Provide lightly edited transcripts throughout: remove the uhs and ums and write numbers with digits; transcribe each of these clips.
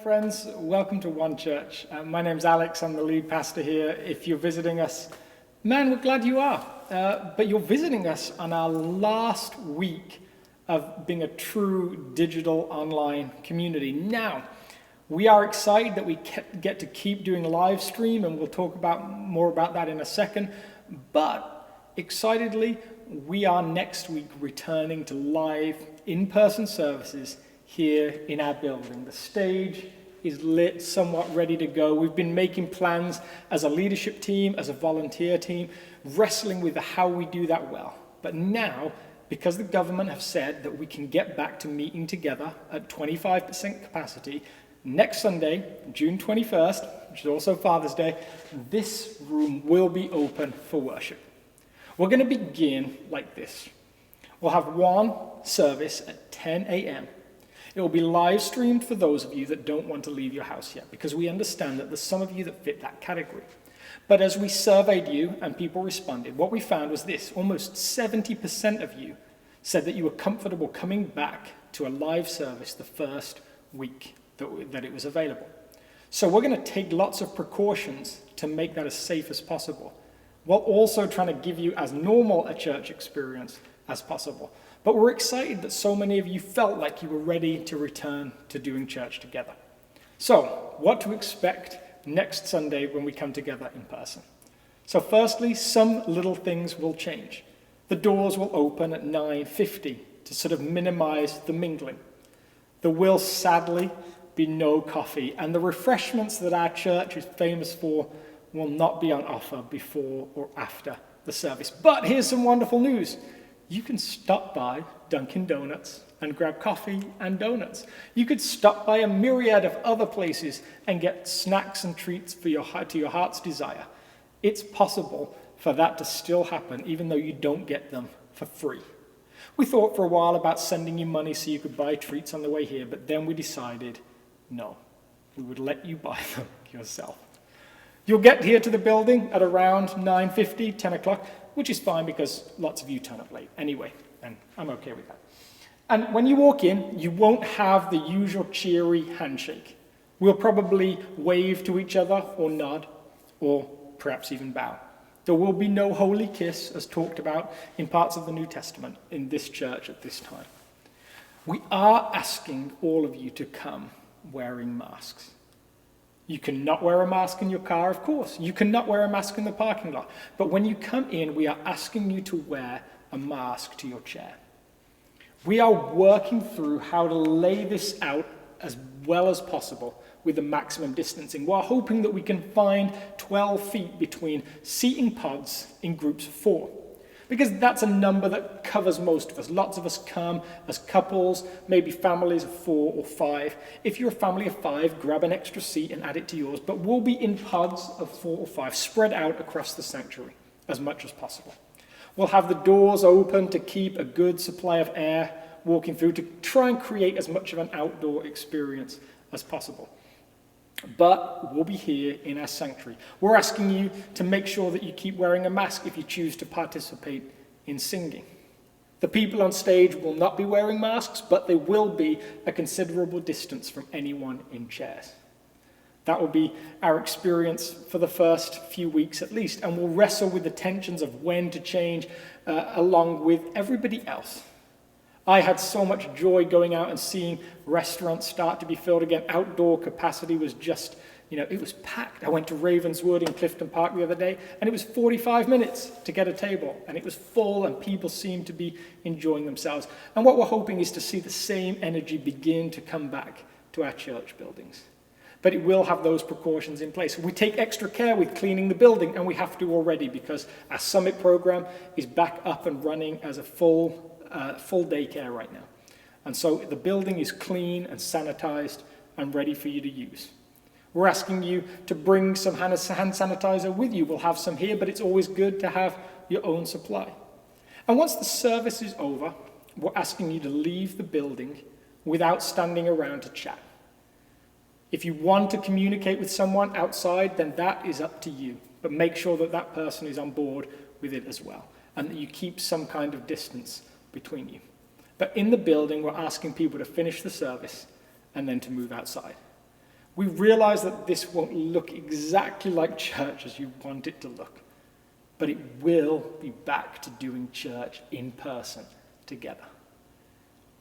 friends. Welcome to OneChurch. My name's Alex. I'm the lead pastor here. If you're visiting us, man, we're glad you are. But you're visiting us on our last week of being a true digital online community. Now, we are excited that we get to keep doing live stream, and we'll talk more about that in a second. But excitedly, we are next week returning to live in-person services here in our building. The stage is lit, somewhat ready to go. We've been making plans as a leadership team, as a volunteer team, wrestling with how we do that well. But now, because the government have said that we can get back to meeting together at 25% capacity, next Sunday, June 21st, which is also Father's Day, this room will be open for worship. We're going to begin like this. We'll have one service at 10 a.m. It will be live streamed for those of you that don't want to leave your house yet, because we understand that there's some of you that fit that category. But as we surveyed you and people responded, what we found was this: almost 70% of you said that you were comfortable coming back to a live service the first week that it was available. So we're going to take lots of precautions to make that as safe as possible, while also trying to give you as normal a church experience as possible. But we're excited that so many of you felt like you were ready to return to doing church together. So, what to expect next Sunday when we come together in person? So firstly, some little things will change. The doors will open at 9:50 to sort of minimize the mingling. There will sadly be no coffee, and the refreshments that our church is famous for will not be on offer before or after the service. But here's some wonderful news. You can stop by Dunkin' Donuts and grab coffee and donuts. You could stop by a myriad of other places and get snacks and treats to your heart's desire. It's possible for that to still happen, even though you don't get them for free. We thought for a while about sending you money so you could buy treats on the way here, but then we decided, no, we would let you buy them yourself. You'll get here to the building at around 9:50, 10 o'clock, which is fine because lots of you turn up late anyway, and I'm okay with that. And when you walk in, you won't have the usual cheery handshake. We'll probably wave to each other or nod, or perhaps even bow. There will be no holy kiss, as talked about in parts of the New Testament in this church at this time. We are asking all of you to come wearing masks. You cannot wear a mask in your car, of course. You cannot wear a mask in the parking lot. But when you come in, we are asking you to wear a mask to your chair. We are working through how to lay this out as well as possible with the maximum distancing, while hoping that we can find 12 feet between seating pods in groups of 4. Because that's a number that covers most of us. Lots of us come as couples, maybe families of 4 or 5. If you're a family of 5, grab an extra seat and add it to yours. But we'll be in pods of 4 or 5, spread out across the sanctuary as much as possible. We'll have the doors open to keep a good supply of air walking through, to try and create as much of an outdoor experience as possible. But we'll be here in our sanctuary. We're asking you to make sure that you keep wearing a mask if you choose to participate in singing. The people on stage will not be wearing masks, but they will be a considerable distance from anyone in chairs. That will be our experience for the first few weeks at least, and we'll wrestle with the tensions of when to change along with everybody else. I had so much joy going out and seeing restaurants start to be filled again. Outdoor capacity was just, it was packed. I went to Ravenswood in Clifton Park the other day, and it was 45 minutes to get a table, and it was full, and people seemed to be enjoying themselves. And what we're hoping is to see the same energy begin to come back to our church buildings. But it will have those precautions in place. We take extra care with cleaning the building, and we have to already, because our summit program is back up and running as a full daycare right now. And so the building is clean and sanitized and ready for you to use. We're asking you to bring some hand sanitizer with you. We'll have some here, but it's always good to have your own supply. And once the service is over, we're asking you to leave the building without standing around to chat. If you want to communicate with someone outside, then that is up to you. But make sure that that person is on board with it as well, and that you keep some kind of distance between you. But in the building, we're asking people to finish the service and then to move outside. We realize that this won't look exactly like church as you want it to look, but it will be back to doing church in person together.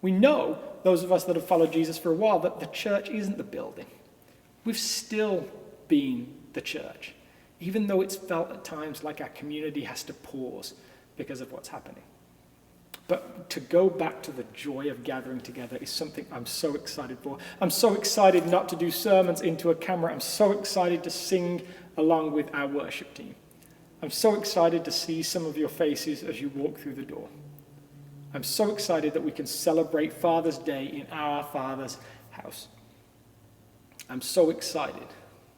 We know, those of us that have followed Jesus for a while, that the church isn't the building. We've still been the church, even though it's felt at times like our community has to pause because of what's happening. But to go back to the joy of gathering together is something I'm so excited for. I'm so excited not to do sermons into a camera. I'm so excited to sing along with our worship team. I'm so excited to see some of your faces as you walk through the door. I'm so excited that we can celebrate Father's Day in our Father's house. I'm so excited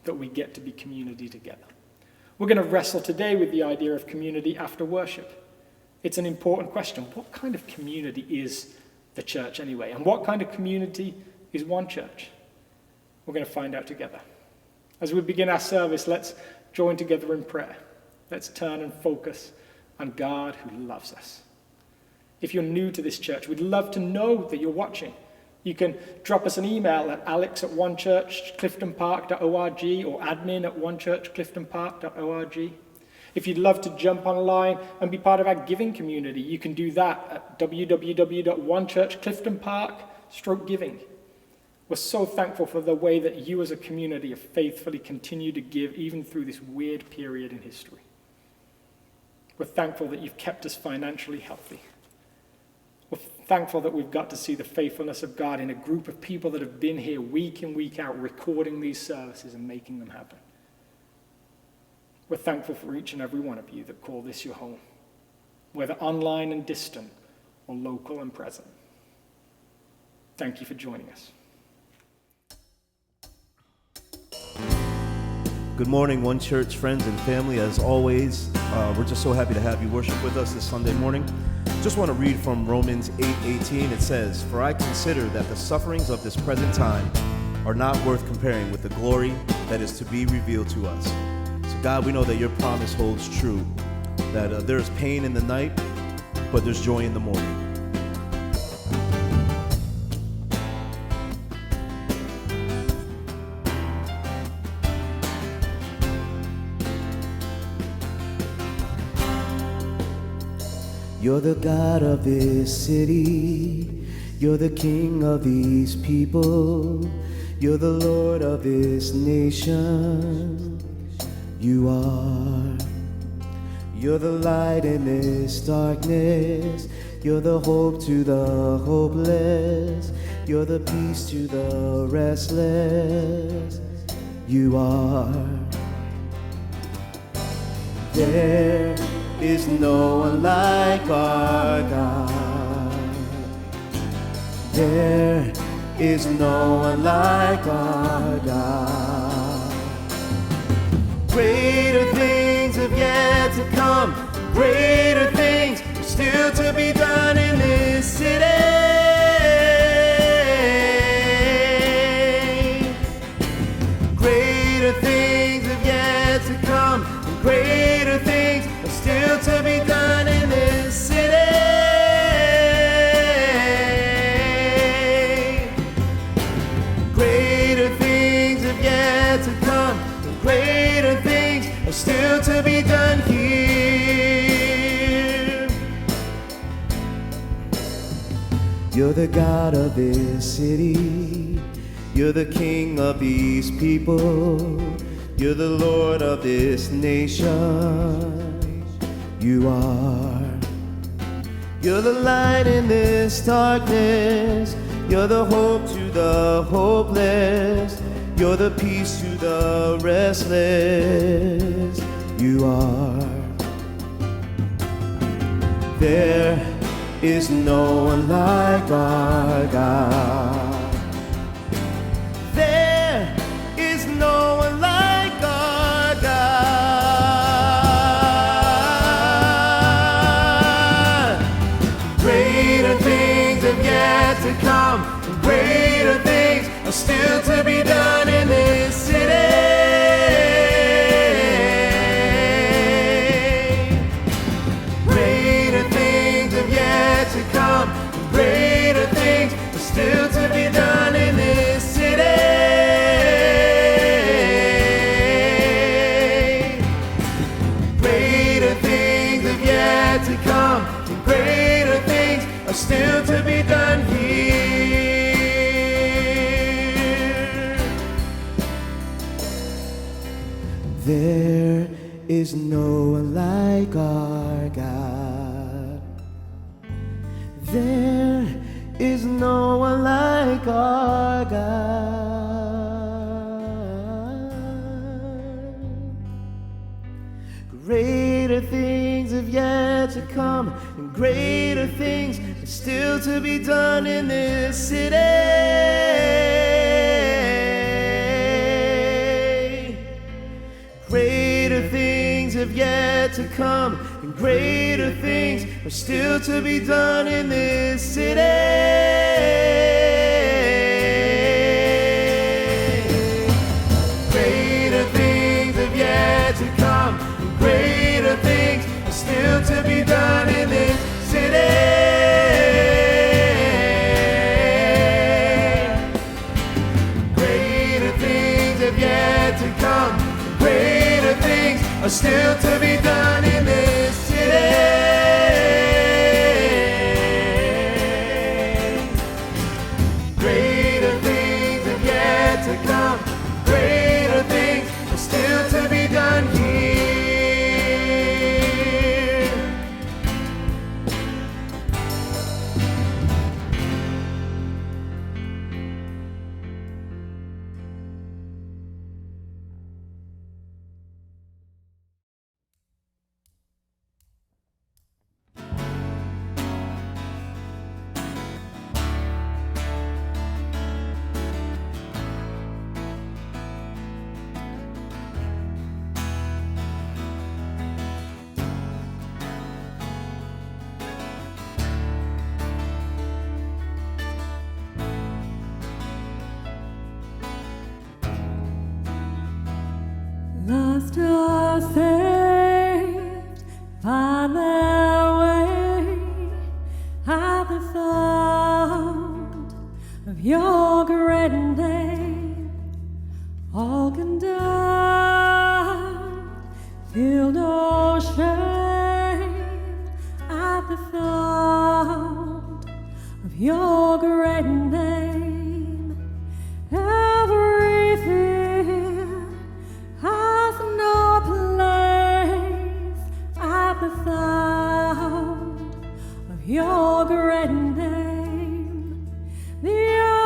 that we get to be community together. We're going to wrestle today with the idea of community after worship. It's an important question. What kind of community is the church anyway? And what kind of community is OneChurch? We're going to find out together. As we begin our service, let's join together in prayer. Let's turn and focus on God who loves us. If you're new to this church, we'd love to know that you're watching. You can drop us an email at alex@onechurchcliftonpark.org or admin@onechurchcliftonpark.org. If you'd love to jump online and be part of our giving community, you can do that at www.onechurchcliftonpark/giving. We're so thankful for the way that you as a community have faithfully continued to give even through this weird period in history. We're thankful that you've kept us financially healthy. We're thankful that we've got to see the faithfulness of God in a group of people that have been here week in, week out, recording these services and making them happen. We're thankful for each and every one of you that call this your home, whether online and distant or local and present. Thank you for joining us. Good morning, OneChurch friends and family. As always, we're just so happy to have you worship with us this Sunday morning. Just want to read from Romans 8:18. It says, "For I consider that the sufferings of this present time are not worth comparing with the glory that is to be revealed to us." So God, we know that your promise holds true, that there's pain in the night, but there's joy in the morning. You're the God of this city, you're the King of these people, you're the Lord of this nation. You are. You're the light in this darkness, you're the hope to the hopeless, you're the peace to the restless. You are. There is no one like our God. There is no one like our God. Greater things have yet to come, greater things are still to be done in this city. Greater things have yet to come, and greater things still to be done in this city. Greater things have yet to come, and greater things are still to be done here. You're the God of this city, you're the King of these people, you're the Lord of this nation. You are. You're the light in this darkness, you're the hope to the hopeless, you're the peace to the restless. You are. There is no one like our God. There is no one like our God. Greater things have yet to come, and greater things are still to be done in this city. Greater things are still to be done in this city. still to be done here. There is no one like our God. There is no one like our God. Greater things have yet to come, and greater things are still to be done in this city. Greater things have yet to come, and greater things are still to be done in this city. Greater things have yet to come, and greater things are still to be done in this city. Greater things have yet to come, greater things are still to be done in this city. Greater things have yet to come, greater things are still to be done here. Lost or saved, find their way at the sound of your great name. All condemned, feel no shame at the sound of your great name. Every fear has no place at the sound of your great name. The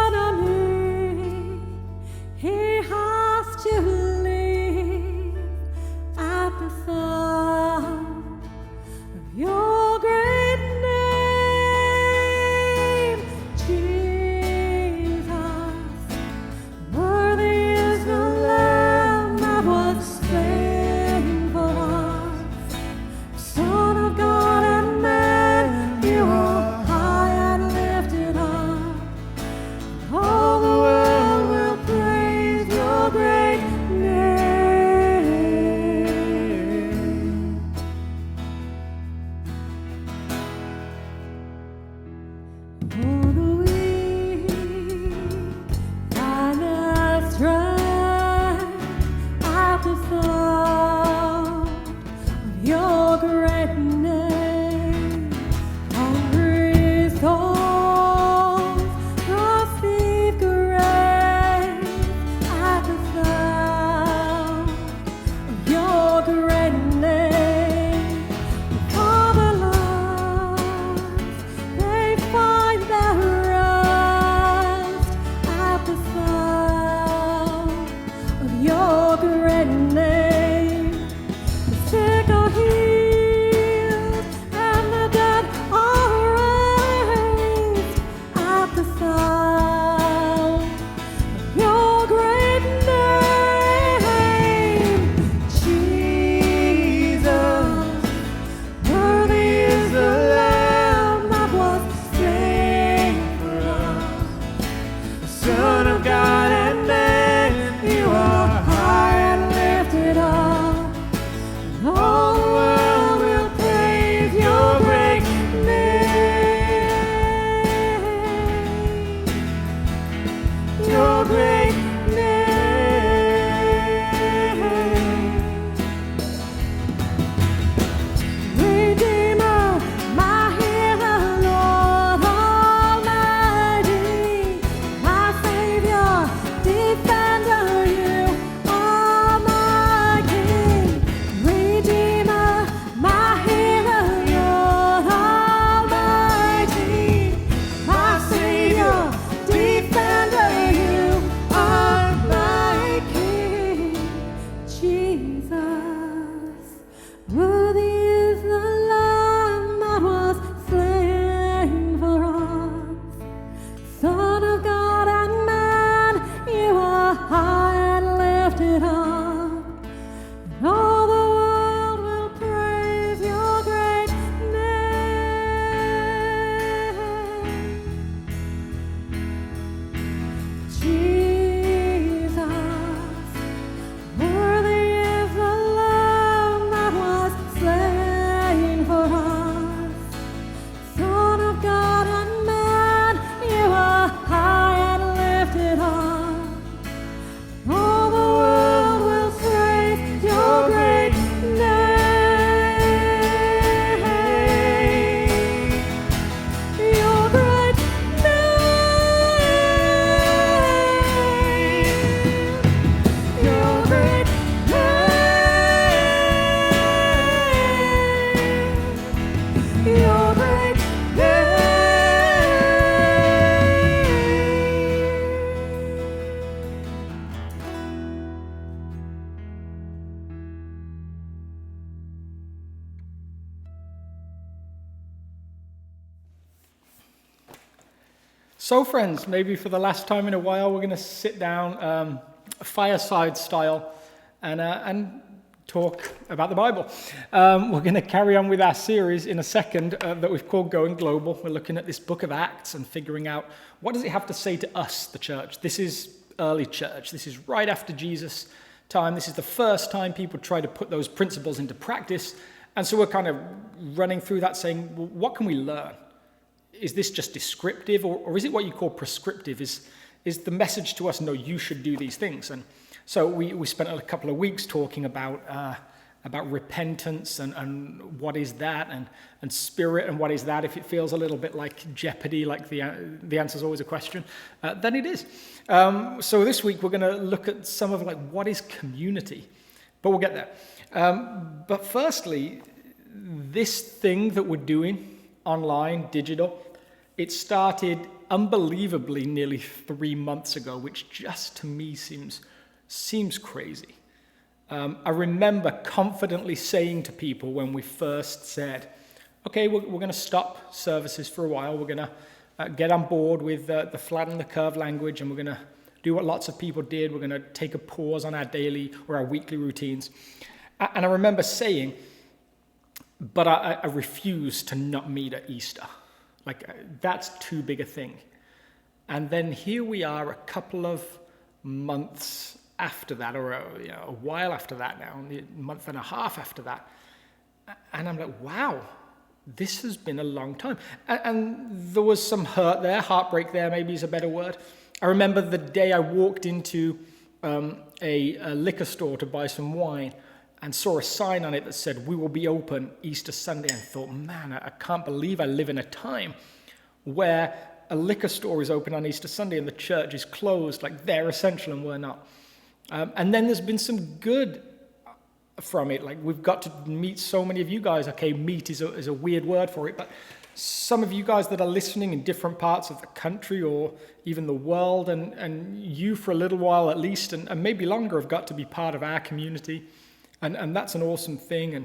enemy, he has to leave at the sound of your great name. Jesus, worthy is the Lamb that was slain for us. Son of God and man, you are high and lifted up. All the world will praise your great name. For the weak, find their strength at the sound of your great name. Hungry souls receive grace at the sound of your great name. Fatherless, they find their rest at the sound of your great name. Worthy is the Lamb that was slain for us. Son of God and man, you are high and lifted up. And all the world will praise your great name. Jesus, worthy is the Lamb that was slain for us. Son of God and man, you are high and lifted up. All the world will praise your great name. Your great name. Your great name. Your great name. So friends, maybe for the last time in a while, we're going to sit down fireside style and talk about the Bible. We're going to carry on with our series in a second that we've called Going Global. We're looking at this book of Acts and figuring out what does it have to say to us, the church. This is early church. This is right after Jesus' time. This is the first time people try to put those principles into practice. And so we're kind of running through that saying, well, what can we learn? Is this just descriptive, or is it what you call prescriptive? Is the message to us, no, you should do these things? And so we spent a couple of weeks talking about repentance and what is that, and spirit and what is that. If it feels a little bit like Jeopardy, like the answer is always a question, then it is. So this week we're going to look at some of like what is community, but we'll get there. But firstly, this thing that we're doing online, digital, it started unbelievably nearly 3 months ago, which just to me seems crazy. I remember confidently saying to people when we first said, okay, we're going to stop services for a while. We're going to get on board with the flatten the curve language, and we're going to do what lots of people did. We're going to take a pause on our daily or our weekly routines. And I remember saying, but I refuse to not meet at Easter. Like, that's too big a thing. And then here we are a couple of months after that, or a while after that now, a month and a half after that. And I'm like, wow, this has been a long time. And there was some hurt there, heartbreak there, maybe is a better word. I remember the day I walked into a liquor store to buy some wine and saw a sign on it that said, we will be open Easter Sunday. And thought, man, I can't believe I live in a time where a liquor store is open on Easter Sunday and the church is closed, like they're essential and we're not. And then there's been some good from it. Like, we've got to meet so many of you guys. Okay, meet is a weird word for it, but some of you guys that are listening in different parts of the country or even the world, and you for a little while at least, and maybe longer, have got to be part of our community. And that's an awesome thing, and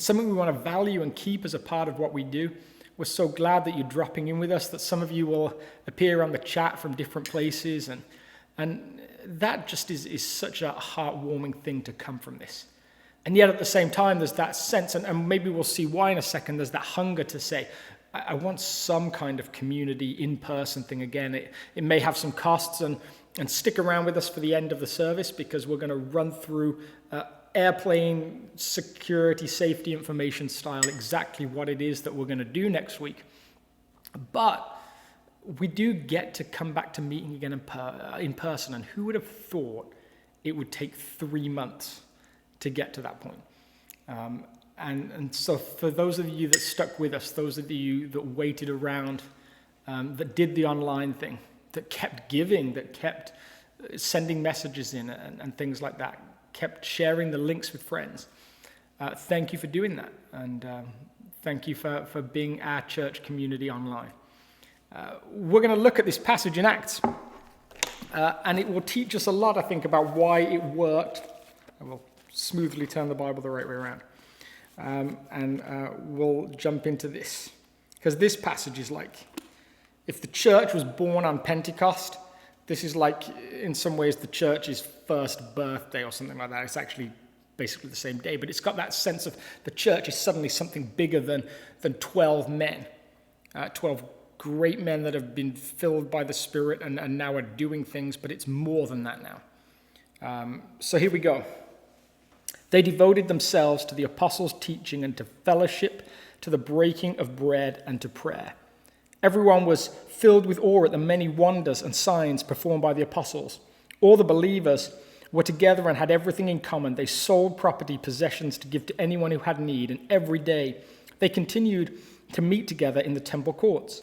something we want to value and keep as a part of what we do. We're so glad that you're dropping in with us, that some of you will appear on the chat from different places, and that just is such a heartwarming thing to come from this. And yet at the same time, there's that sense, and maybe we'll see why in a second, there's that hunger to say, I want some kind of community in-person thing again. It may have some costs, and stick around with us for the end of the service, because we're going to run through airplane security, safety information style, exactly what it is that we're going to do next week. But we do get to come back to meeting again in person, and who would have thought it would take 3 months to get to that point? And so for those of you that stuck with us, those of you that waited around, that did the online thing, that kept giving, that kept sending messages in and things like that, kept sharing the links with friends, thank you for doing that. And thank you for being our church community online. We're going to look at this passage in Acts, and it will teach us a lot, I think, about why it worked. I will smoothly turn the Bible the right way around. We'll jump into this. Because this passage is like, if the church was born on Pentecost, this is like, in some ways, the church's first birthday or something like that. It's actually basically the same day, but it's got that sense of the church is suddenly something bigger than 12 men, 12 great men that have been filled by the Spirit and now are doing things, but it's more than that now. So here we go. They devoted themselves to the apostles' teaching and to fellowship, to the breaking of bread and to prayer. Everyone was filled with awe at the many wonders and signs performed by the apostles. All the believers were together and had everything in common. They sold property, possessions to give to anyone who had need, and every day they continued to meet together in the temple courts.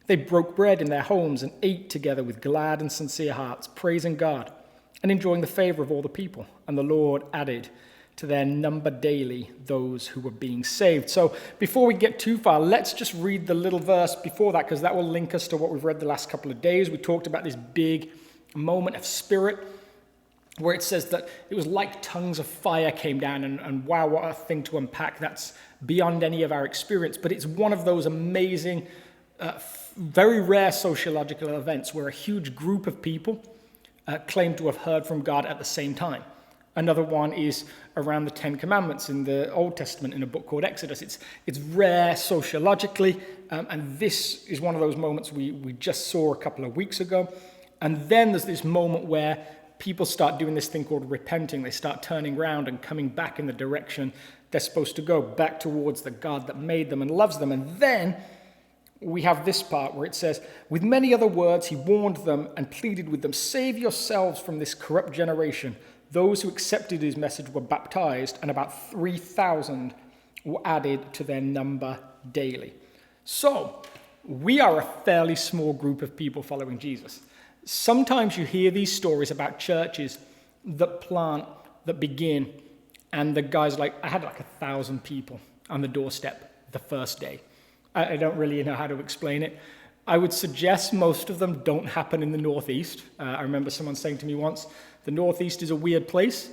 They broke bread in their homes and ate together with glad and sincere hearts, praising God and enjoying the favor of all the people. And the Lord added to their number daily those who were being saved. So before we get too far, let's just read the little verse before that, because that will link us to what we've read the last couple of days. We talked about this big moment of Spirit, where it says that it was like tongues of fire came down, and wow, what a thing to unpack. That's beyond any of our experience, but it's one of those amazing, very rare sociological events where a huge group of people claim to have heard from God at the same time. Another one is around the Ten Commandments in the Old Testament in a book called Exodus. It's rare sociologically, and this is one of those moments we just saw a couple of weeks ago. And then there's this moment where people start doing this thing called repenting. They start turning around and coming back in the direction they're supposed to go, back towards the God that made them and loves them. And then we have this part where it says, with many other words, he warned them and pleaded with them, save yourselves from this corrupt generation. Those who accepted his message were baptized, and about 3,000 were added to their number daily. So we are a fairly small group of people following Jesus. Sometimes you hear these stories about churches that plant, that begin, and the guy's like, I had like 1,000 people on the doorstep the first day. I don't really know how to explain it. I would suggest most of them don't happen in the Northeast. I remember someone saying to me once, the Northeast is a weird place.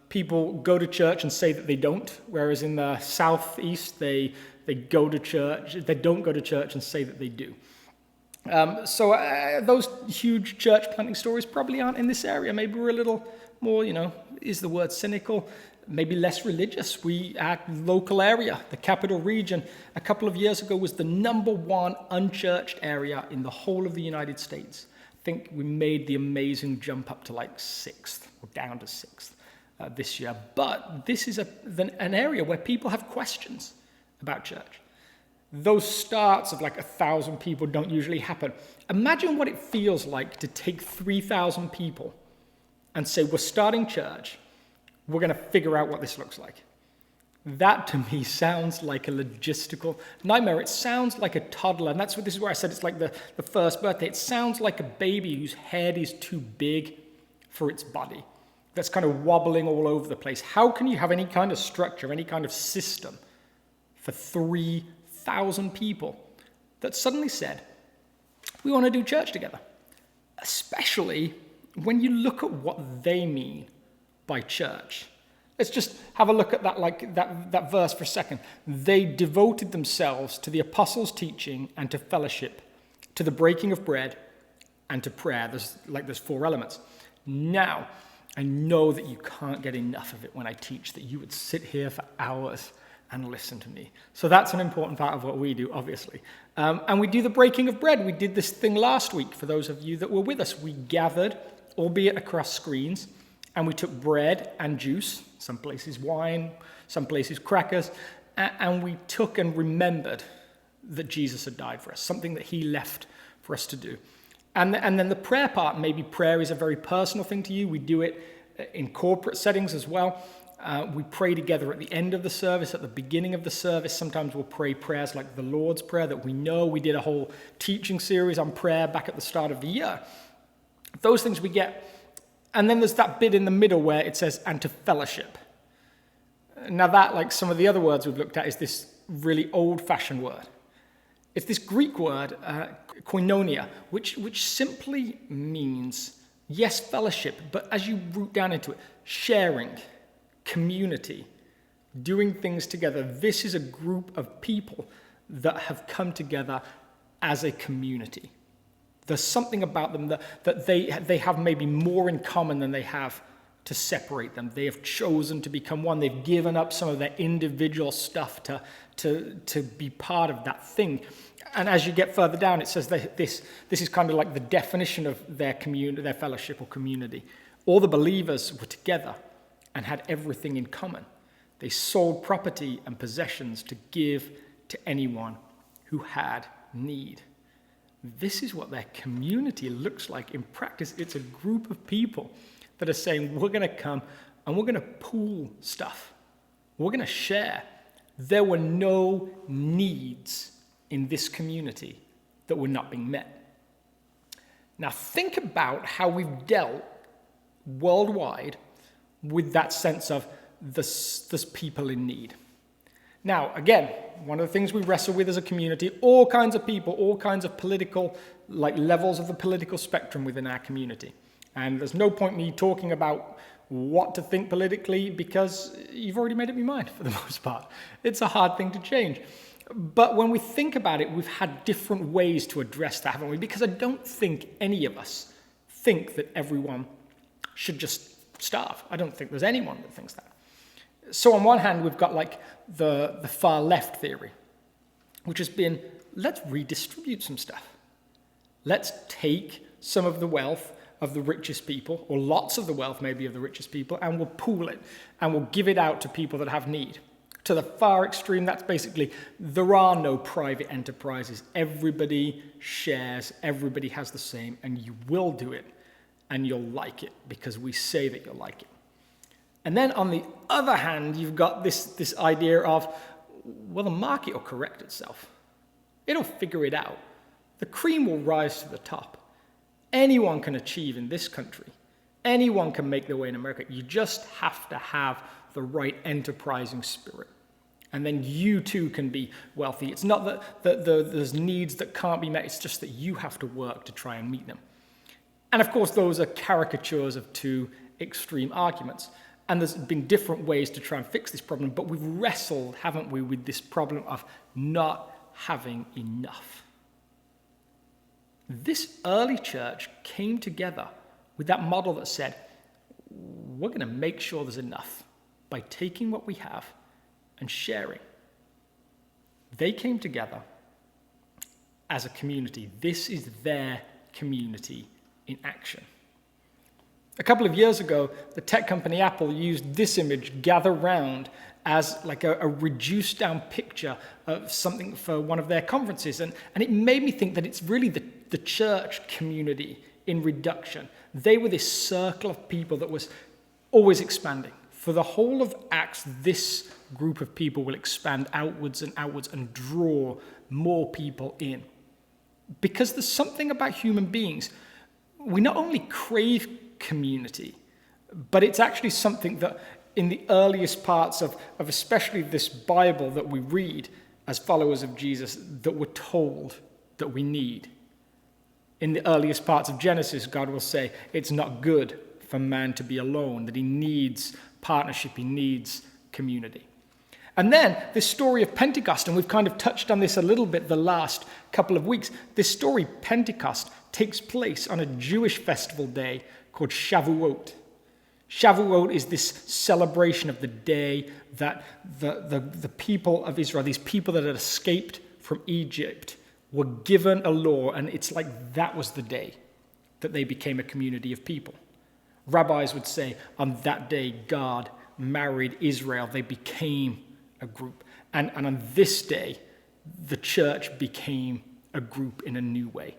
People go to church and say that they don't, whereas in the Southeast, they go to church. They don't go to church and say that they do. So those huge church planting stories probably aren't in this area. Maybe we're a little more, is the word cynical, maybe less religious. Our local area, the capital region, a couple of years ago was the number one unchurched area in the whole of the United States. I think we made the amazing jump up to like 6th, or down to 6th this year. But this is an area where people have questions about church. Those starts of like 1,000 people don't usually happen. Imagine what it feels like to take 3,000 people and say, we're starting church, we're going to figure out what this looks like. That to me sounds like a logistical nightmare. It sounds like a toddler, and this is where I said it's like the first birthday. It sounds like a baby whose head is too big for its body, that's kind of wobbling all over the place. How can you have any kind of structure, any kind of system for 3,000 people that suddenly said, we want to do church together? Especially when you look at what they mean by church. Let's just have a look at that verse for a second. They devoted themselves to the apostles' teaching and to fellowship, to the breaking of bread and to prayer. There's 4 elements. Now, I know that you can't get enough of it when I teach, that you would sit here for hours and listen to me. So that's an important part of what we do, obviously. And we do the breaking of bread. We did this thing last week, for those of you that were with us. We gathered, albeit across screens, and we took bread and juice, some places wine, some places crackers, and we took and remembered that Jesus had died for us, something that he left for us to do. And then the prayer part, maybe prayer is a very personal thing to you. We do it in corporate settings as well. We pray together at the end of the service, at the beginning of the service. Sometimes we'll pray prayers like the Lord's Prayer that we know. We did a whole teaching series on prayer back at the start of the year. Those things we get. And then there's that bit in the middle where it says, and to fellowship. Now that, like some of the other words we've looked at, is this really old-fashioned word. It's this Greek word, koinonia, which simply means, yes, fellowship, but as you root down into it, sharing, community, doing things together. This is a group of people that have come together as a community. There's something about them that they have maybe more in common than they have to separate them. They have chosen to become one. They've given up some of their individual stuff to be part of that thing. And as you get further down, it says that this is kind of like the definition of their community, their fellowship or community. All the believers were together and had everything in common. They sold property and possessions to give to anyone who had need. This is what their community looks like in practice. It's a group of people that are saying, we're going to come and we're going to pool stuff. We're going to share. There were no needs in this community that were not being met. Now think about how we've dealt worldwide with that sense of there's people in need. Now, again, one of the things we wrestle with as a community, all kinds of people, all kinds of political, like levels of the political spectrum within our community. And there's no point me talking about what to think politically because you've already made up your mind for the most part. It's a hard thing to change. But when we think about it, we've had different ways to address that, haven't we? Because I don't think any of us think that everyone should just starve. I don't think there's anyone that thinks that. So on one hand, we've got like the far left theory, which has been, let's redistribute some stuff. Let's take some of the wealth of the richest people, or lots of the wealth maybe of the richest people, and we'll pool it, and we'll give it out to people that have need. To the far extreme, that's basically, there are no private enterprises. Everybody shares, everybody has the same, and you will do it, and you'll like it, because we say that you'll like it. And then on the other hand, you've got this idea of, well, the market will correct itself. It'll figure it out. The cream will rise to the top. Anyone can achieve in this country. Anyone can make their way in America. You just have to have the right enterprising spirit. And then you too can be wealthy. It's not that there's needs that can't be met. It's just that you have to work to try and meet them. And of course, those are caricatures of two extreme arguments. And there's been different ways to try and fix this problem, but we've wrestled, haven't we, with this problem of not having enough. This early church came together with that model that said, we're going to make sure there's enough by taking what we have and sharing. They came together as a community. This is their community in action. A couple of years ago, the tech company Apple used this image, gather round, as like a reduced down picture of something for one of their conferences. And it made me think that it's really the church community in reduction. They were this circle of people that was always expanding. For the whole of Acts, this group of people will expand outwards and draw more people in. Because there's something about human beings. We not only crave community, but it's actually something that in the earliest parts of especially this Bible that we read as followers of Jesus, that we're told that we need. In the earliest parts of Genesis, God will say it's not good for man to be alone, that he needs partnership, he needs community. And then this story of Pentecost, and we've kind of touched on this a little bit the last couple of weeks. This story, Pentecost, takes place on a Jewish festival day called Shavuot. Shavuot is this celebration of the day that the people of Israel, these people that had escaped from Egypt, were given a law, and it's like that was the day that they became a community of people. Rabbis would say on that day, God married Israel. They became a group. And on this day, the church became a group in a new way.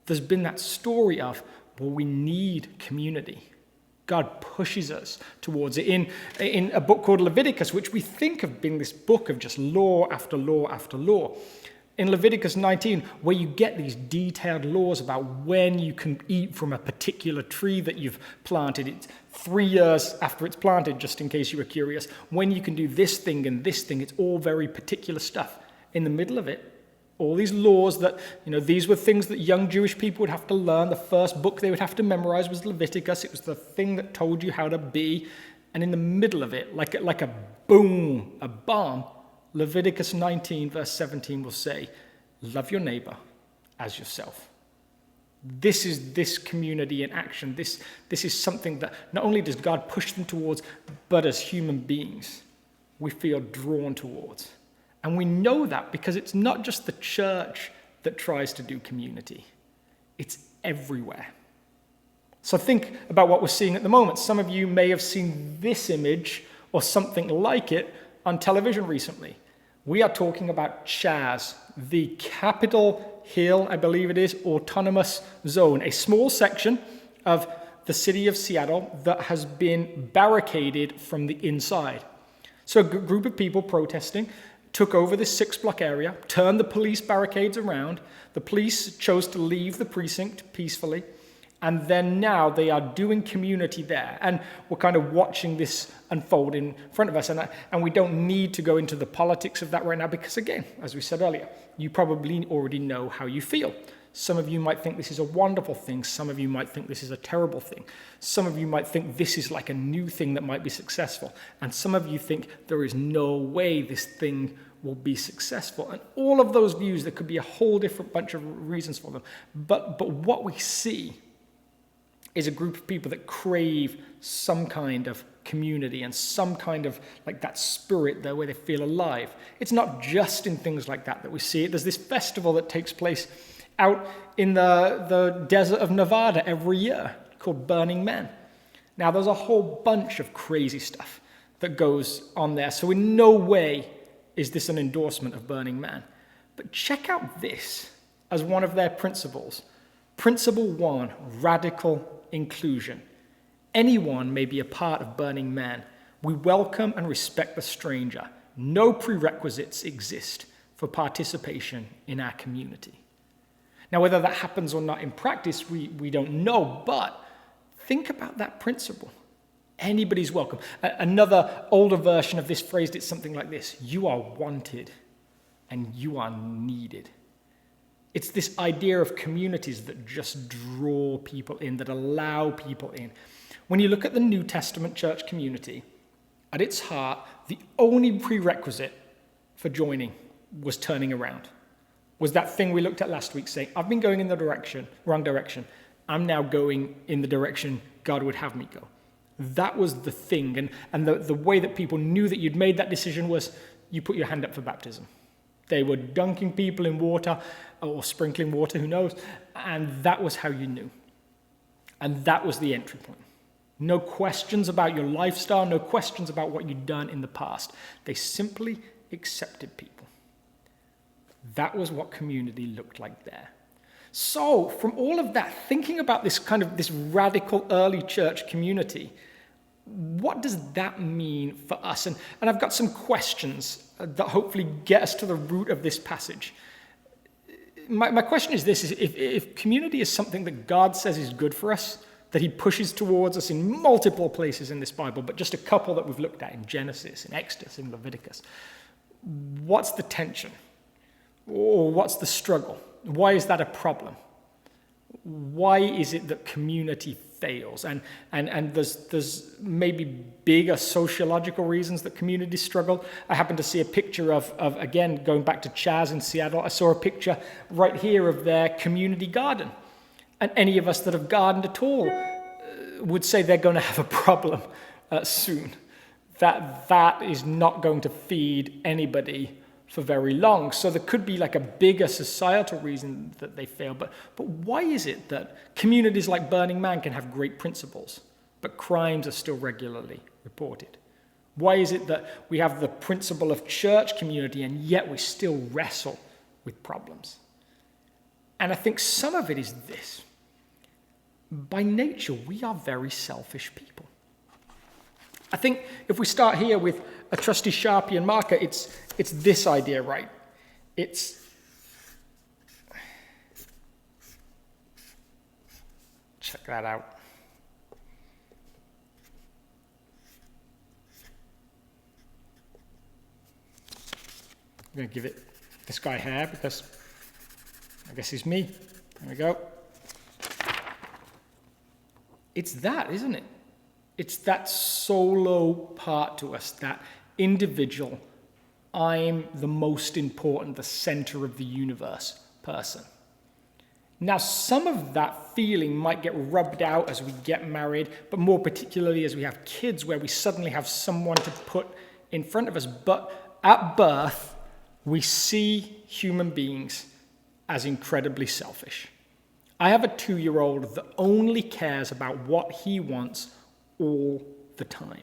There's been that story of, well, we need community. God pushes us towards it. In a book called Leviticus, which we think of being this book of just law after law after law. In Leviticus 19, where you get these detailed laws about when you can eat from a particular tree that you've planted. It's 3 years after it's planted, just in case you were curious. When you can do this thing and this thing, it's all very particular stuff. In the middle of it, all these laws that, these were things that young Jewish people would have to learn. The first book they would have to memorize was Leviticus. It was the thing that told you how to be. And in the middle of it, like a boom, a bomb, Leviticus 19 verse 17 will say, love your neighbor as yourself. This is this community in action. This is something that not only does God push them towards, but as human beings, we feel drawn towards. And we know that because it's not just the church that tries to do community. It's everywhere. So think about what we're seeing at the moment. Some of you may have seen this image or something like it on television recently. We are talking about Chaz, the Capitol Hill, I believe it is, autonomous zone, a small section of the city of Seattle that has been barricaded from the inside. So a group of people protesting took over this 6-block area, turned the police barricades around. The police chose to leave the precinct peacefully. And then now they are doing community there. And we're kind of watching this unfold in front of us. And we don't need to go into the politics of that right now because, again, as we said earlier, you probably already know how you feel. Some of you might think this is a wonderful thing. Some of you might think this is a terrible thing. Some of you might think this is like a new thing that might be successful. And some of you think there is no way this thing will be successful. And all of those views, there could be a whole different bunch of reasons for them. But what we see is a group of people that crave some kind of community and some kind of like that spirit there where they feel alive. It's not just in things like that we see it. There's this festival that takes place out in the desert of Nevada every year called Burning Man. Now, there's a whole bunch of crazy stuff that goes on there. So in no way is this an endorsement of Burning Man. But check out this as one of their principles. Principle 1, radical inclusion. Anyone may be a part of Burning Man. We welcome and respect the stranger. No prerequisites exist for participation in our community. Now, whether that happens or not in practice, we don't know, but think about that principle. Anybody's welcome. Another older version of this phrased it something like this: you are wanted and you are needed. It's this idea of communities that just draw people in, that allow people in. When you look at the New Testament church community, at its heart, the only prerequisite for joining was turning around. Was that thing we looked at last week saying, I've been going in the wrong direction. I'm now going in the direction God would have me go. That was the thing. And the way that people knew that you'd made that decision was you put your hand up for baptism. They were dunking people in water or sprinkling water, who knows, and that was how you knew. And that was the entry point. No questions about your lifestyle, no questions about what you'd done in the past. They simply accepted people. That was what community looked like there. So, from all of that, thinking about this kind of this radical early church community, what does that mean for us? And I've got some questions that hopefully get us to the root of this passage. My question is this: if community is something that God says is good for us, that he pushes towards us in multiple places in this Bible, but just a couple that we've looked at in Genesis, in Exodus, in Leviticus, what's the tension? Or what's the struggle? Why is that a problem? Why is it that community fails? And there's maybe bigger sociological reasons that communities struggle. I happened to see a picture of again, going back to Chaz in Seattle, I saw a picture right here of their community garden. And any of us that have gardened at all would say they're going to have a problem soon. That is not going to feed anybody for very long. So there could be like a bigger societal reason that they fail. But why is it that communities like Burning Man can have great principles, but crimes are still regularly reported? Why is it that we have the principle of church community and yet we still wrestle with problems? And I think some of it is this. By nature, we are very selfish people. I think if we start here with a trusty Sharpie and marker, it's this idea, right? Check that out. I'm going to give it this guy hair because I guess he's me. There we go. It's that, isn't it? It's that solo part to us, that individual, I'm the most important, the center of the universe person. Now, some of that feeling might get rubbed out as we get married, but more particularly as we have kids, where we suddenly have someone to put in front of us. But at birth, we see human beings as incredibly selfish. I have a 2-year-old that only cares about what he wants all the time.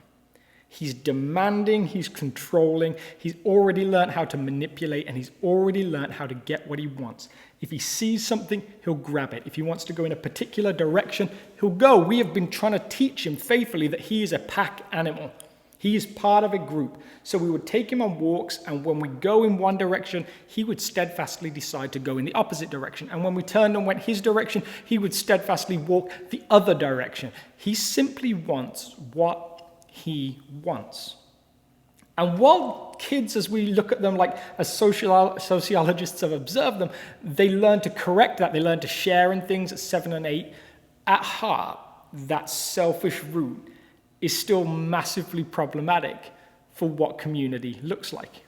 He's demanding, he's controlling, he's already learned how to manipulate, and he's already learned how to get what he wants. If he sees something, he'll grab it. If he wants to go in a particular direction, he'll go. We have been trying to teach him faithfully that he is a pack animal. He is part of a group. So we would take him on walks, and when we go in one direction, he would steadfastly decide to go in the opposite direction. And when we turned and went his direction, he would steadfastly walk the other direction. He simply wants what he wants. And while kids, as we look at them like as sociologists have observed them, they learn to correct that, they learn to share in things at 7 and 8, at heart, that selfish root is still massively problematic for what community looks like.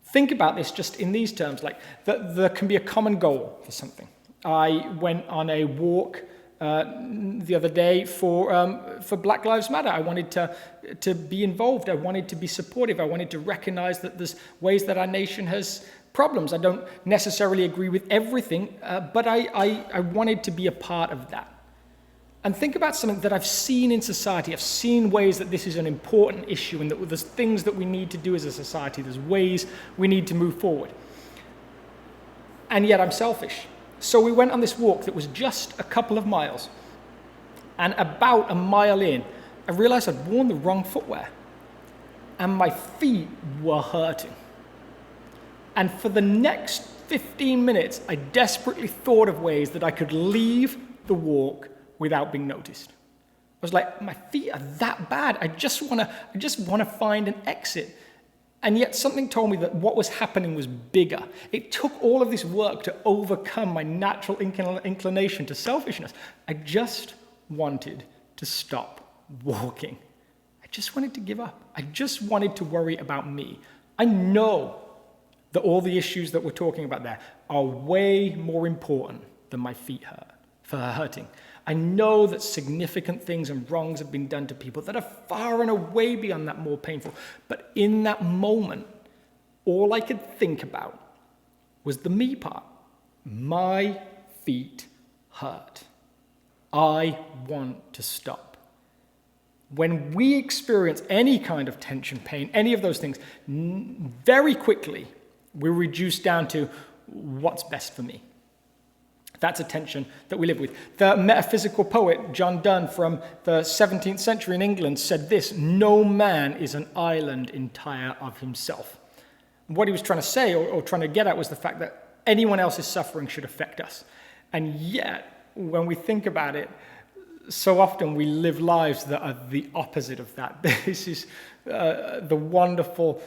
Think about this just in these terms, like that there can be a common goal for something. I went on a walk the other day for Black Lives Matter. I wanted to be involved. I wanted to be supportive. I wanted to recognize that there's ways that our nation has problems. I don't necessarily agree with everything, but I wanted to be a part of that. And think about something that I've seen in society. I've seen ways that this is an important issue and that there's things that we need to do as a society. There's ways we need to move forward. And yet I'm selfish. So we went on this walk that was just a couple of miles. And about a mile in, I realized I'd worn the wrong footwear. And my feet were hurting. And for the next 15 minutes, I desperately thought of ways that I could leave the walk without being noticed. I was like, my feet are that bad. I just want to find an exit. And yet something told me that what was happening was bigger. It took all of this work to overcome my natural inclination to selfishness. I just wanted to stop walking. I just wanted to give up. I just wanted to worry about me. I know that all the issues that we're talking about there are way more important than my feet hurting. I know that significant things and wrongs have been done to people that are far and away beyond that more painful. But in that moment, all I could think about was the me part. My feet hurt. I want to stop. When we experience any kind of tension, pain, any of those things, very quickly, we're reduced down to what's best for me. That's a tension that we live with. The metaphysical poet John Donne from the 17th century in England said this: "No man is an island entire of himself." What he was trying to say or trying to get at was the fact that anyone else's suffering should affect us. And yet, when we think about it, so often we live lives that are the opposite of that. This is the wonderful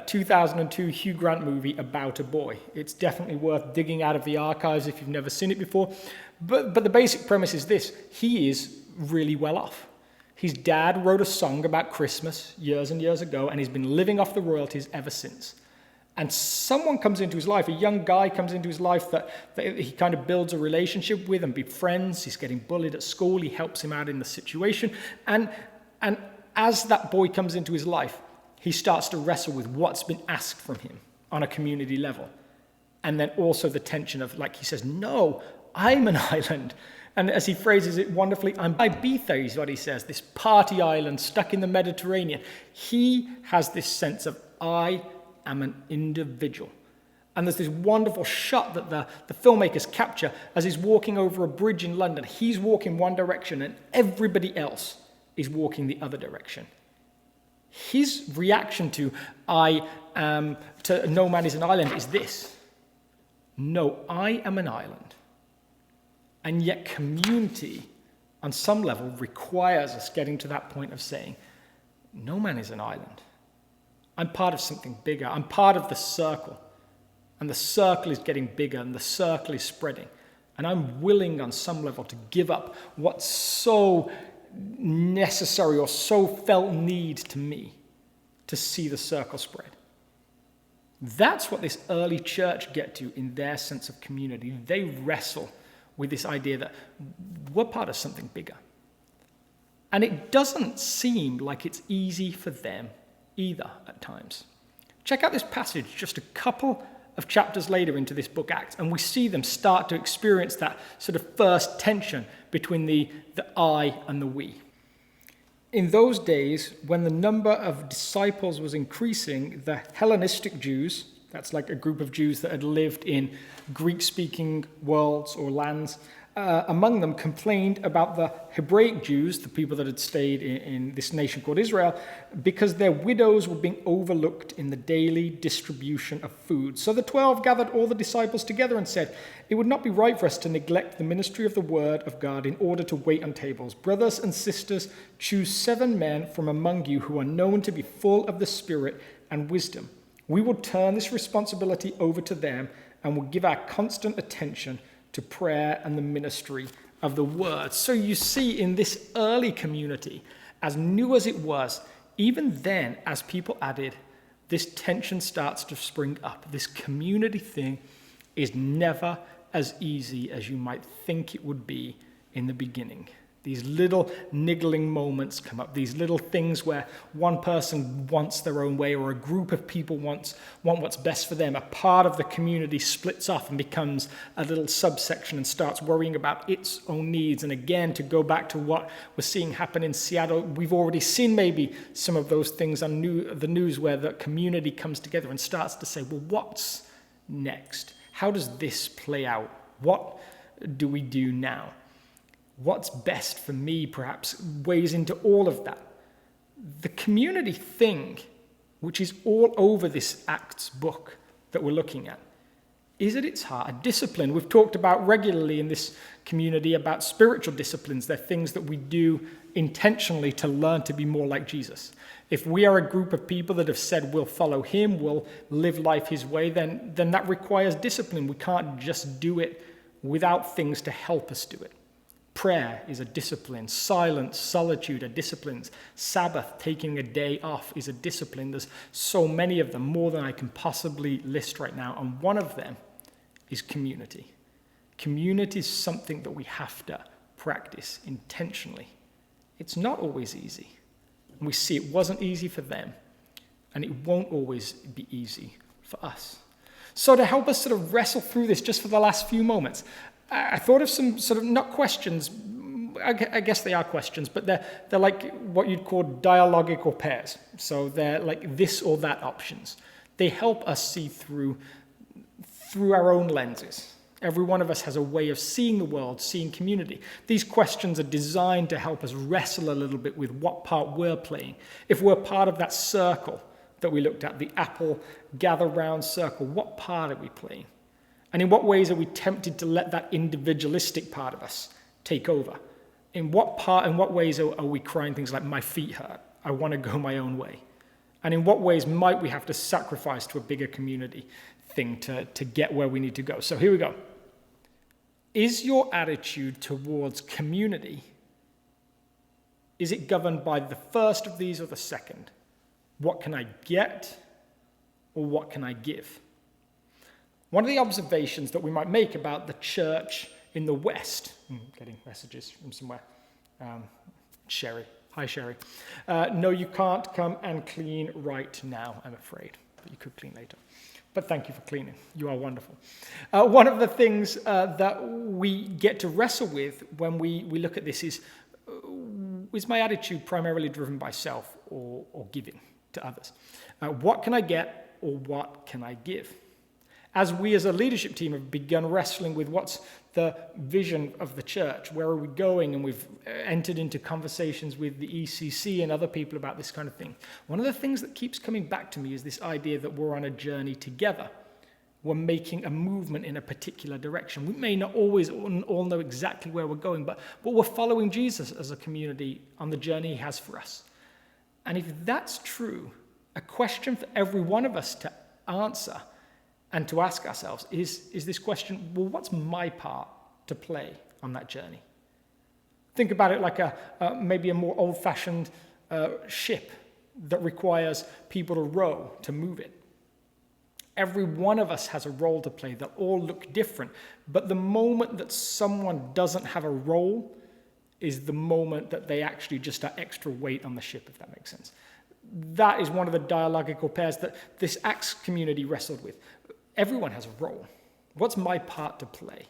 2002 Hugh Grant movie About a Boy. It's definitely worth digging out of the archives if you've never seen it before. But the basic premise is this: he is really well off. His dad wrote a song about Christmas years and years ago, and he's been living off the royalties ever since. And someone comes into his life, a young guy comes into his life that he kind of builds a relationship with and befriends. He's getting bullied at school. He helps him out in the situation. And as that boy comes into his life, he starts to wrestle with what's been asked from him on a community level. And then also the tension of, like he says, no, I'm an island. And as he phrases it wonderfully, I'm Ibiza is what he says, this party island stuck in the Mediterranean. He has this sense of, I am an individual. And there's this wonderful shot that the filmmakers capture as he's walking over a bridge in London. He's walking one direction and everybody else is walking the other direction. His reaction to no man is an island is this: no, I am an island. And yet community, on some level, requires us getting to that point of saying, no man is an island. I'm part of something bigger. I'm part of the circle. And the circle is getting bigger and the circle is spreading. And I'm willing on some level to give up what's so necessary or so felt need to me to see the circle spread. That's what this early church get to in their sense of community. They wrestle with this idea that we're part of something bigger. And it doesn't seem like it's easy for them either at times. Check out this passage just a couple of chapters later into this book, Acts, and we see them start to experience that sort of first tension between the I and the we. In those days, when the number of disciples was increasing, the Hellenistic Jews, that's like a group of Jews that had lived in Greek-speaking worlds or lands, among them complained about the Hebraic Jews, the people that had stayed in this nation called Israel, because their widows were being overlooked in the daily distribution of food. So the 12 gathered all the disciples together and said, "It would not be right for us to neglect the ministry of the word of God in order to wait on tables. Brothers and sisters, choose 7 men from among you who are known to be full of the Spirit and wisdom. We will turn this responsibility over to them and will give our constant attention to prayer and the ministry of the word." So you see in this early community, as new as it was, even then, as people added, this tension starts to spring up. This community thing is never as easy as you might think it would be in the beginning. These little niggling moments come up, these little things where one person wants their own way or a group of people want what's best for them. A part of the community splits off and becomes a little subsection and starts worrying about its own needs. And again, to go back to what we're seeing happen in Seattle, we've already seen maybe some of those things on the news where the community comes together and starts to say, well, what's next? How does this play out? What do we do now? What's best for me, perhaps, weighs into all of that. The community thing, which is all over this Acts book that we're looking at, is at its heart a discipline. We've talked about regularly in this community about spiritual disciplines. They're things that we do intentionally to learn to be more like Jesus. If we are a group of people that have said we'll follow him, we'll live life his way, then that requires discipline. We can't just do it without things to help us do it. Prayer is a discipline. Silence, solitude are disciplines. Sabbath, taking a day off, is a discipline. There's so many of them, more than I can possibly list right now. And one of them is community. Community is something that we have to practice intentionally. It's not always easy. And we see it wasn't easy for them, and it won't always be easy for us. So to help us sort of wrestle through this just for the last few moments, I thought of some sort of, not questions, I guess they are questions, but they're like what you'd call dialogical pairs. So they're like this or that options. They help us see through our own lenses. Every one of us has a way of seeing the world, seeing community. These questions are designed to help us wrestle a little bit with what part we're playing. If we're part of that circle that we looked at, the apple gather round circle, what part are we playing? And in what ways are we tempted to let that individualistic part of us take over? In what ways are we crying things like, my feet hurt, I want to go my own way? And in what ways might we have to sacrifice to a bigger community thing to get where we need to go? So here we go. Is your attitude towards community, is it governed by the first of these or the second? What can I get or what can I give? One of the observations that we might make about the church in the West, getting messages from somewhere, Sherry, hi Sherry, no, you can't come and clean right now, I'm afraid, but you could clean later. But thank you for cleaning, you are wonderful. One of the things that we get to wrestle with when we look at this is my attitude primarily driven by self or giving to others? What can I get or what can I give? As we as a leadership team have begun wrestling with what's the vision of the church, where are we going, and we've entered into conversations with the ECC and other people about this kind of thing, one of the things that keeps coming back to me is this idea that we're on a journey together. We're making a movement in a particular direction. We may not always all know exactly where we're going, but we're following Jesus as a community on the journey he has for us. And if that's true, a question for every one of us to answer and to ask ourselves is this question, well, what's my part to play on that journey? Think about it like maybe a more old-fashioned ship that requires people to row to move it. Every one of us has a role to play. They'll all look different. But the moment that someone doesn't have a role is the moment that they actually just are extra weight on the ship, if that makes sense. That is one of the dialogical pairs that this Acts community wrestled with. Everyone has a role. What's my part to play?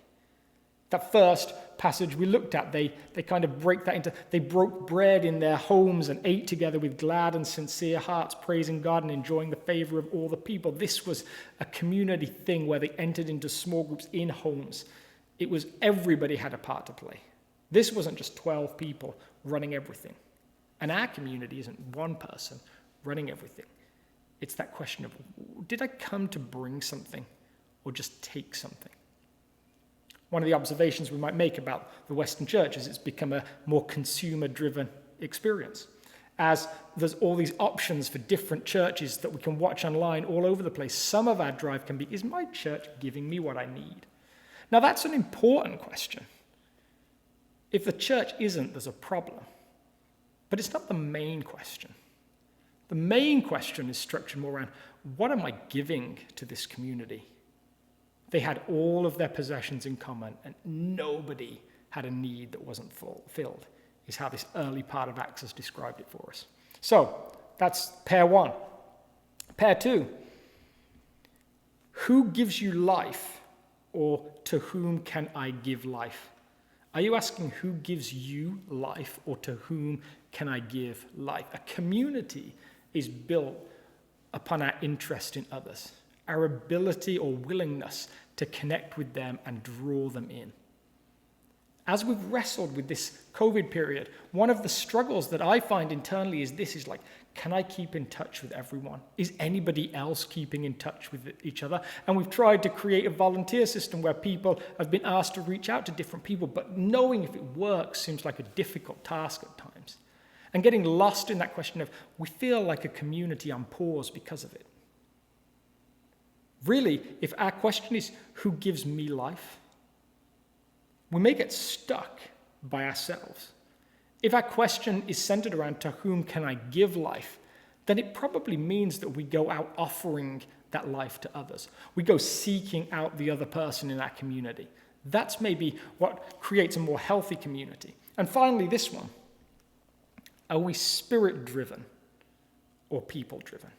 That first passage we looked at, they kind of break that into, they broke bread in their homes and ate together with glad and sincere hearts, praising God and enjoying the favor of all the people. This was a community thing where they entered into small groups in homes. It was everybody had a part to play. This wasn't just 12 people running everything. And our community isn't one person running everything. It's that question of, did I come to bring something or just take something? One of the observations we might make about the Western church is it's become a more consumer-driven experience. As there's all these options for different churches that we can watch online all over the place, some of our drive can be, is my church giving me what I need? Now that's an important question. If the church isn't, there's a problem. But it's not the main question. The main question is structured more around, what am I giving to this community? They had all of their possessions in common, and nobody had a need that wasn't fulfilled, is how this early part of Acts has described it for us. So, that's pair one. Pair two, who gives you life, or to whom can I give life? Are you asking who gives you life, or to whom can I give life? A community is built upon our interest in others, our ability or willingness to connect with them and draw them in. As we've wrestled with this COVID period, one of the struggles that I find internally is this, is like, can I keep in touch with everyone? Is anybody else keeping in touch with each other? And we've tried to create a volunteer system where people have been asked to reach out to different people, but knowing if it works seems like a difficult task at times. And getting lost in that question of, we feel like a community on pause because of it. Really, if our question is, who gives me life? We may get stuck by ourselves. If our question is centered around, to whom can I give life? Then it probably means that we go out offering that life to others. We go seeking out the other person in our community. That's maybe what creates a more healthy community. And finally, this one. Are we spirit-driven or people-driven?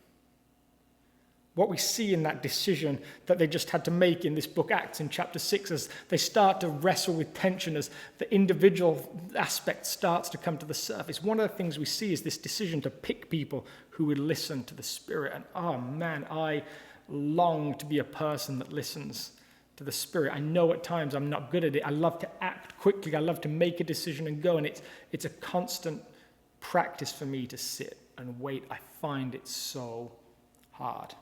What we see in that decision that they just had to make in this book Acts in chapter 6, as they start to wrestle with tension, as the individual aspect starts to come to the surface, one of the things we see is this decision to pick people who would listen to the Spirit. And oh man, I long to be a person that listens to the Spirit. I know at times I'm not good at it. I love to act quickly. I love to make a decision and go. And it's a constant practice for me to sit and wait. I find it so hard.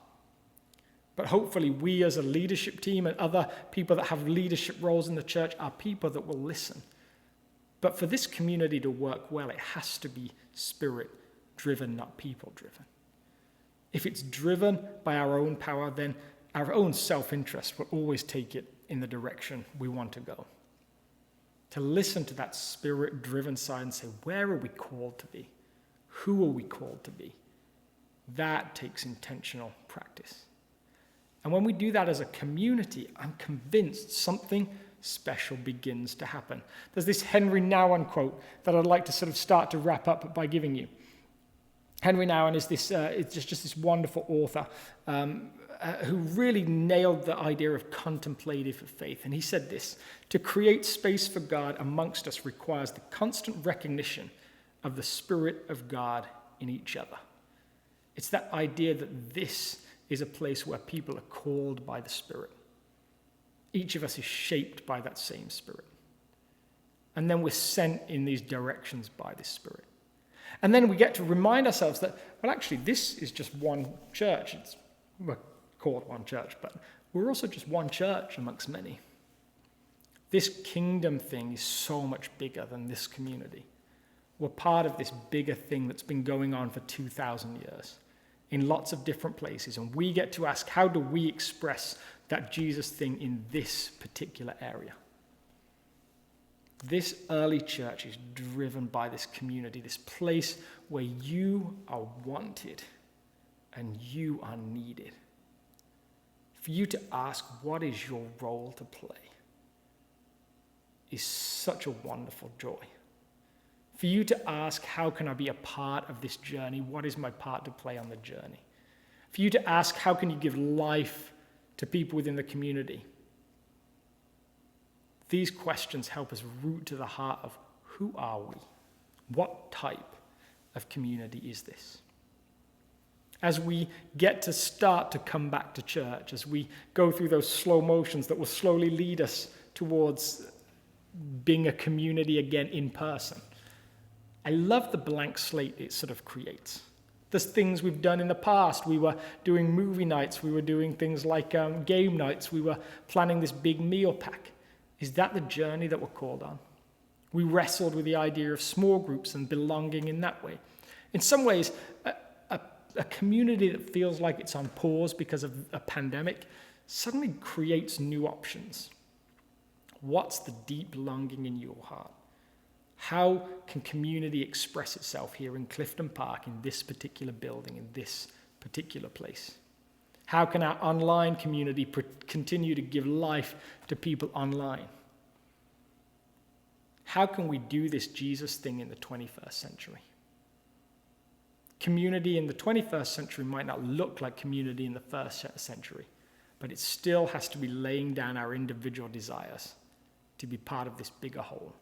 But hopefully we as a leadership team and other people that have leadership roles in the church are people that will listen. But for this community to work well, it has to be spirit-driven, not people-driven. If it's driven by our own power, then our own self-interest will always take it in the direction we want to go. To listen to that spirit-driven side and say, where are we called to be? Who are we called to be? That takes intentional practice. And when we do that as a community, I'm convinced something special begins to happen. There's this Henry Nouwen quote that I'd like to sort of start to wrap up by giving you. Henry Nouwen is it's just this wonderful author who really nailed the idea of contemplative faith. And he said this: to create space for God amongst us requires the constant recognition of the Spirit of God in each other. It's that idea that this is a place where people are called by the Spirit. Each of us is shaped by that same Spirit. And then we're sent in these directions by this Spirit. And then we get to remind ourselves that, well, actually, this is just one church. We're called one church, but we're also just one church amongst many. This kingdom thing is so much bigger than this community. We're part of this bigger thing that's been going on for 2,000 years. In lots of different places, and we get to ask, how do we express that Jesus thing in this particular area? This early church is driven by this community, this place where you are wanted and you are needed. For you to ask, what is your role to play, is such a wonderful joy. For you to ask, how can I be a part of this journey? What is my part to play on the journey? For you to ask, how can you give life to people within the community? These questions help us root to the heart of who are we? What type of community is this? As we get to start to come back to church, as we go through those slow motions that will slowly lead us towards being a community again in person, I love the blank slate it sort of creates. There's things we've done in the past. We were doing movie nights. We were doing things like game nights. We were planning this big meal pack. Is that the journey that we're called on? We wrestled with the idea of small groups and belonging in that way. In some ways, a community that feels like it's on pause because of a pandemic suddenly creates new options. What's the deep longing in your heart? How can community express itself here in Clifton Park, in this particular building, in this particular place? How can our online community continue to give life to people online? How can we do this Jesus thing in the 21st century? Community in the 21st century might not look like community in the first century, but it still has to be laying down our individual desires to be part of this bigger whole.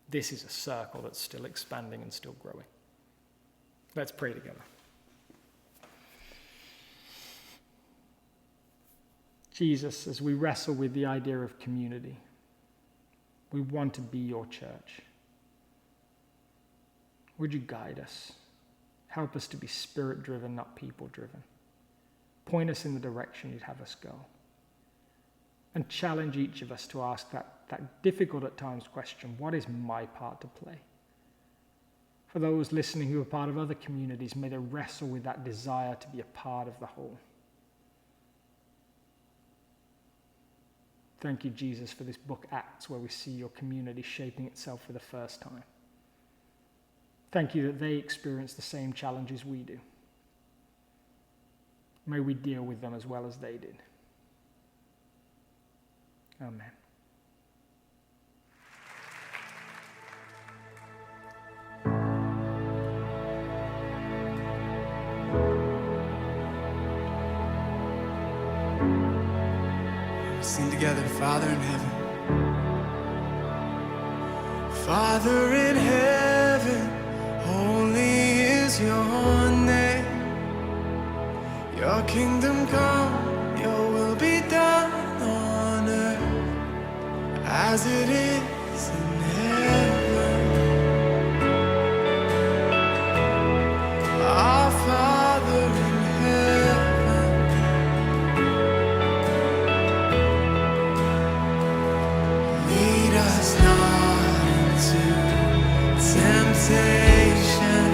This is a circle that's still expanding and still growing. Let's pray together. Jesus, as we wrestle with the idea of community, we want to be your church. Would you guide us? Help us to be spirit-driven, not people-driven. Point us in the direction you'd have us go. And challenge each of us to ask that difficult at times question, what is my part to play? For those listening who are part of other communities, may they wrestle with that desire to be a part of the whole. Thank you, Jesus, for this book, Acts, where we see your community shaping itself for the first time. Thank you that they experience the same challenges we do. May we deal with them as well as they did. Amen. Sing together, Father in heaven. Father in heaven, holy is your name. Your kingdom come, your will be done on earth as it is in heaven. Our Father in heaven, lead us not into temptation,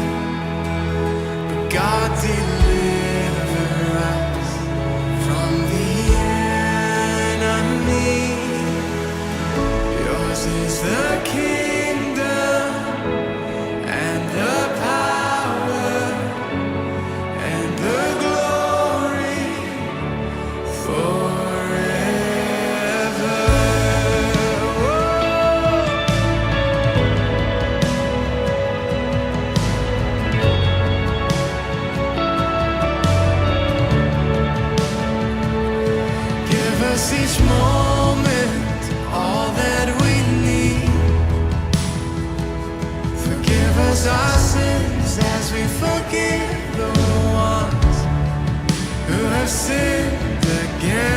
but God deliver us from the enemy. Yours is the kingdom and the power and the glory forever. Give us each moment all that we need. Forgive us our sins as we forgive the ones who have sinned against